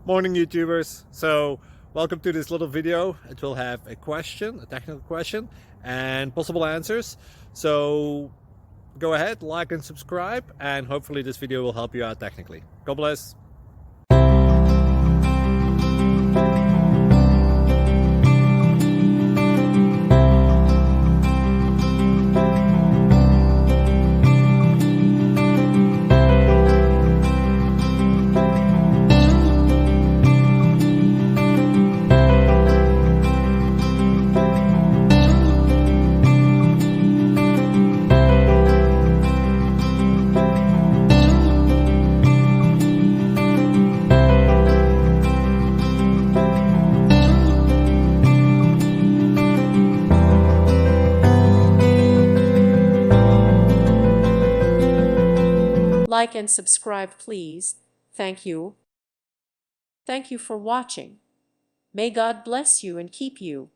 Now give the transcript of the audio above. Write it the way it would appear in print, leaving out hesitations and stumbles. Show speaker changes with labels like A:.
A: Morning YouTubers. So welcome to this little video. It will have a question, a technical question, and possible answers. So go ahead, like and subscribe, and hopefully this video will help you out technically. God bless.
B: Like and subscribe, please. Thank you. Thank you for watching. May God bless you and keep you.